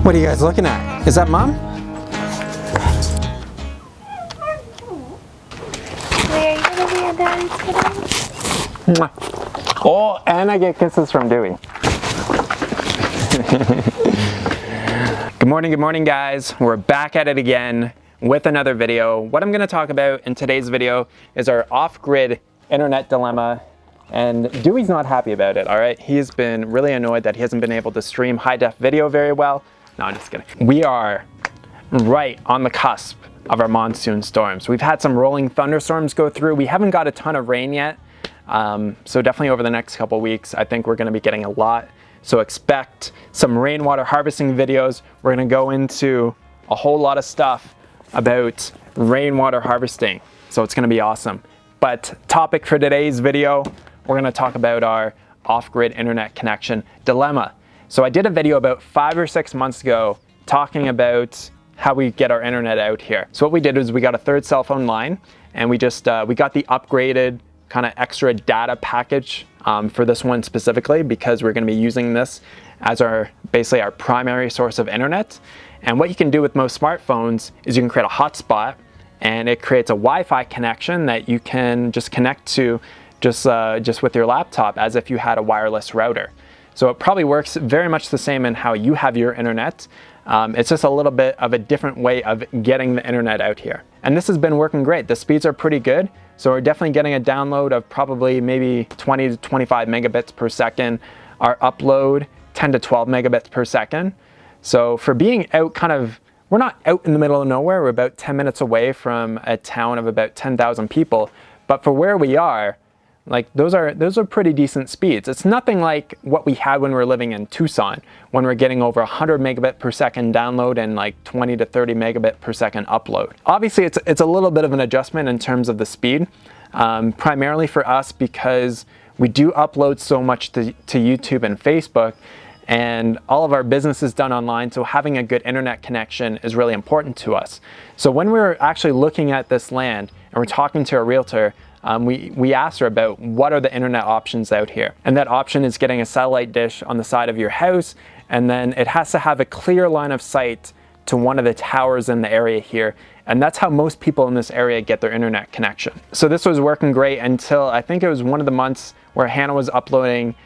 What are you guys looking at? Is that Mom? Wait, are you gonna be a daddy today? Oh, and I get kisses from Dewey. Good morning guys. We're back at it again with another video. What I'm going to talk about in today's video is our off-grid internet dilemma, and Dewey's not happy about it, all right? He's been really annoyed that he hasn't been able to stream high-def video very well. No, I'm just kidding. We are right on the cusp of our monsoon storms. We've had some rolling thunderstorms go through. We haven't got a ton of rain yet, so definitely over the next couple weeks, I think we're going to be getting a lot. So expect some rainwater harvesting videos. We're going to go into a whole lot of stuff about rainwater harvesting. So it's going to be awesome. But topic for today's video, we're going to talk about our off-grid internet connection dilemma. So I did a video about 5 or 6 months ago talking about how we get our internet out here. So what we did is we got a third cell phone line, and we got the upgraded kind of extra data package for this one specifically, because we're going to be using this as basically our primary source of internet. And what you can do with most smartphones is you can create a hotspot, and it creates a Wi-Fi connection that you can just connect to just with your laptop as if you had a wireless router. So it probably works very much the same in how you have your internet. It's just a little bit of a different way of getting the internet out here. And this has been working great. The speeds are pretty good. So we're definitely getting a download of probably maybe 20 to 25 megabits per second. Our upload, 10 to 12 megabits per second. So for being out we're not out in the middle of nowhere. We're about 10 minutes away from a town of about 10,000 people. But for where we are, like those are pretty decent speeds. It's nothing like what we had when we were living in Tucson, when we're getting over 100 megabit per second download and like 20 to 30 megabit per second upload. Obviously, it's a little bit of an adjustment in terms of the speed, primarily for us because we do upload so much to YouTube and Facebook, and all of our business is done online, so having a good internet connection is really important to us. So when we're actually looking at this land and we're talking to a realtor, we asked her about what are the internet options out here. And that option is getting a satellite dish on the side of your house, and then it has to have a clear line of sight to one of the towers in the area here. And that's how most people in this area get their internet connection. So this was working great until I think it was one of the months where Hannah was uploading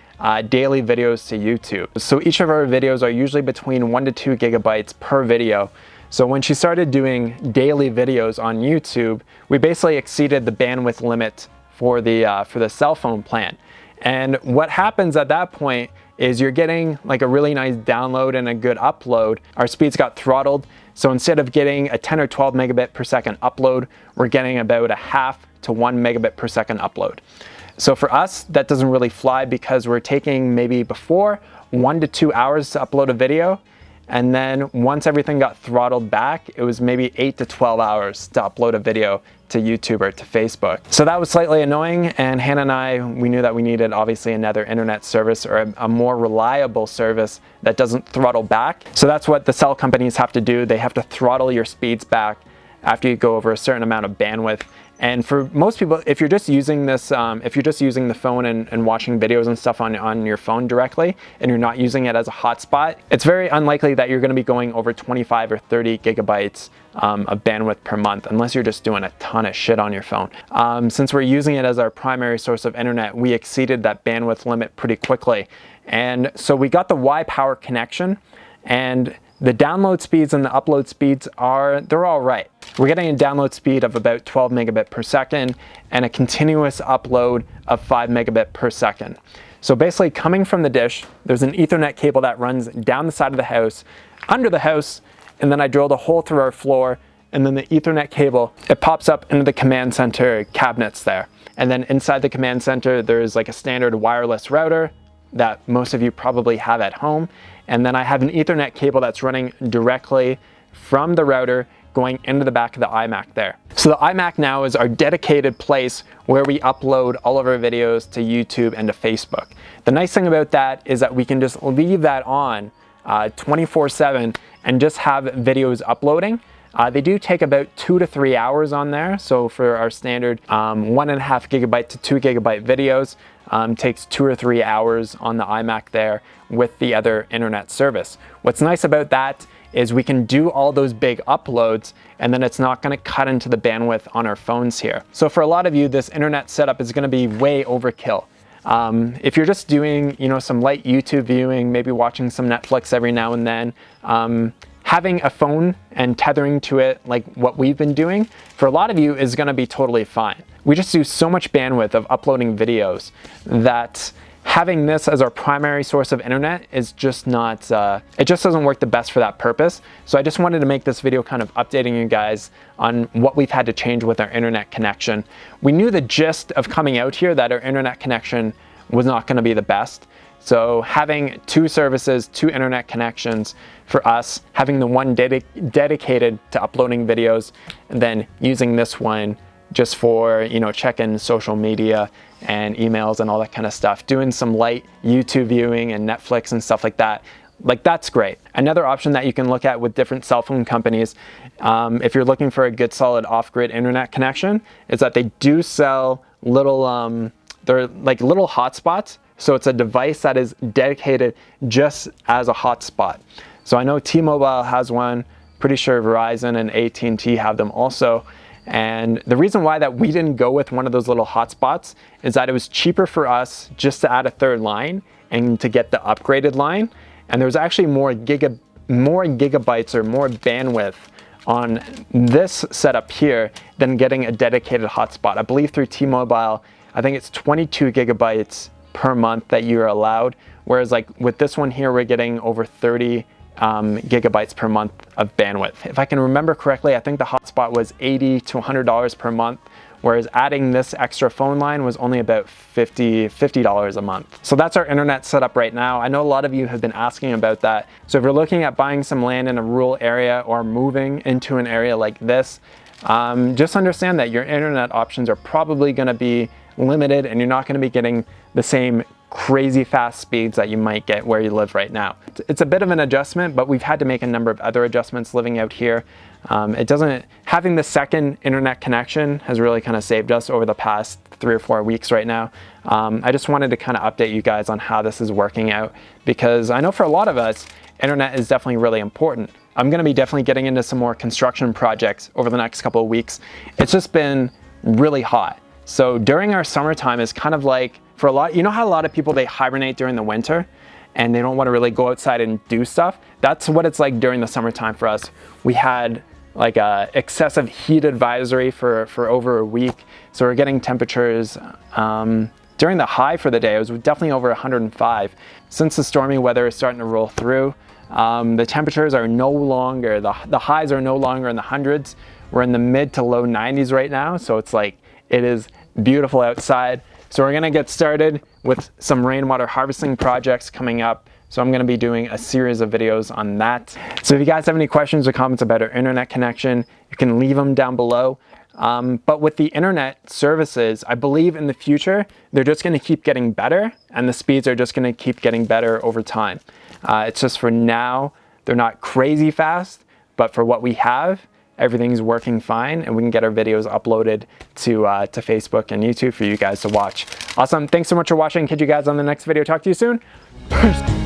daily videos to YouTube. So each of our videos are usually between 1 to 2 gigabytes per video. So when she started doing daily videos on YouTube, we basically exceeded the bandwidth limit for the cell phone plan. And what happens at that point is you're getting like a really nice download and a good upload. Our speeds got throttled. So instead of getting a 10 or 12 megabit per second upload, we're getting about a half to 1 megabit per second upload. So for us, that doesn't really fly because we're taking maybe before 1 to 2 hours to upload a video. And then once everything got throttled back, it was maybe 8 to 12 hours to upload a video to YouTube or to Facebook. So that was slightly annoying, and Hannah and I, we knew that we needed obviously another internet service or a more reliable service that doesn't throttle back. So that's what the cell companies have to do. They have to throttle your speeds back after you go over a certain amount of bandwidth. And for most people, if you're just using this, if you're just using the phone and watching videos and stuff on your phone directly, and you're not using it as a hotspot, it's very unlikely that you're going to be going over 25 or 30 gigabytes of bandwidth per month, unless you're just doing a ton of shit on your phone. Since we're using it as our primary source of internet, we exceeded that bandwidth limit pretty quickly. And so we got the Y-Power connection, and the download speeds and the upload speeds they're all right. We're getting a download speed of about 12 megabit per second and a continuous upload of 5 megabit per second. So basically coming from the dish, there's an Ethernet cable that runs down the side of the house, under the house, and then I drilled a hole through our floor, and then the Ethernet cable, it pops up into the command center cabinets there. And then inside the command center, there's like a standard wireless router that most of you probably have at home. And then I have an Ethernet cable that's running directly from the router going into the back of the iMac there. So the iMac now is our dedicated place where we upload all of our videos to YouTube and to Facebook. The nice thing about that is that we can just leave that on 24/7 and just have videos uploading. They do take about 2 to 3 hours on there. So for our standard 1.5 gigabyte to 2 gigabyte videos, takes 2 or 3 hours on the iMac there with the other internet service. What's nice about that is we can do all those big uploads and then it's not going to cut into the bandwidth on our phones here. So for a lot of you, this internet setup is going to be way overkill. If you're just doing, some light YouTube viewing, maybe watching some Netflix every now and then, having a phone and tethering to it like what we've been doing, for a lot of you is going to be totally fine. We just do so much bandwidth of uploading videos that having this as our primary source of internet is just not, it just doesn't work the best for that purpose. So I just wanted to make this video kind of updating you guys on what we've had to change with our internet connection. We knew the gist of coming out here that our internet connection was not going to be the best. So having 2 services, 2 internet connections for us, having the one dedicated to uploading videos, and then using this one just for, checking social media and emails and all that kind of stuff, doing some light YouTube viewing and Netflix and stuff like that. Like, that's great. Another option that you can look at with different cell phone companies, if you're looking for a good solid off-grid internet connection, is that they do sell little, they're like little hotspots. So it's a device that is dedicated just as a hotspot. So I know T-Mobile has one, pretty sure Verizon and AT&T have them also. And the reason why that we didn't go with one of those little hotspots is that it was cheaper for us just to add a 3rd line and to get the upgraded line. And there's actually more gigabytes or more bandwidth on this setup here than getting a dedicated hotspot. I believe through T-Mobile, I think it's 22 gigabytes per month that you're allowed. Whereas like with this one here, we're getting over 30 gigabytes per month of bandwidth. If I can remember correctly, I think the hotspot was $80 to $100 per month, whereas adding this extra phone line was only about $50 a month. So that's our internet setup right now. I know a lot of you have been asking about that. So if you're looking at buying some land in a rural area or moving into an area like this, just understand that your internet options are probably going to be limited and you're not going to be getting the same crazy fast speeds that you might get where you live right now. It's a bit of an adjustment, but we've had to make a number of other adjustments living out here. Having the second internet connection has really kind of saved us over the past 3 or 4 weeks right now. I just wanted to kind of update you guys on how this is working out, because I know for a lot of us, internet is definitely really important. I'm going to be definitely getting into some more construction projects over the next couple of weeks. It's just been really hot. So during our summertime is kind of like, for a lot, how a lot of people, they hibernate during the winter and they don't want to really go outside and do stuff? That's what it's like during the summertime for us. We had like a excessive heat advisory for over a week. So we're getting temperatures, during the high for the day, it was definitely over 105. Since the stormy weather is starting to roll through, the temperatures are no longer, the highs are no longer in the hundreds. We're in the mid to low 90s right now. So it's like, it is beautiful outside. So we're gonna get started with some rainwater harvesting projects coming up. So I'm gonna be doing a series of videos on that. So if you guys have any questions or comments about our internet connection, you can leave them down below. But with the internet services, I believe in the future, they're just gonna keep getting better and the speeds are just gonna keep getting better over time. It's just for now, they're not crazy fast, but for what we have, everything's working fine and we can get our videos uploaded to Facebook and YouTube for you guys to watch. Awesome. Thanks so much for watching. Catch you guys on the next video. Talk to you soon. Peace.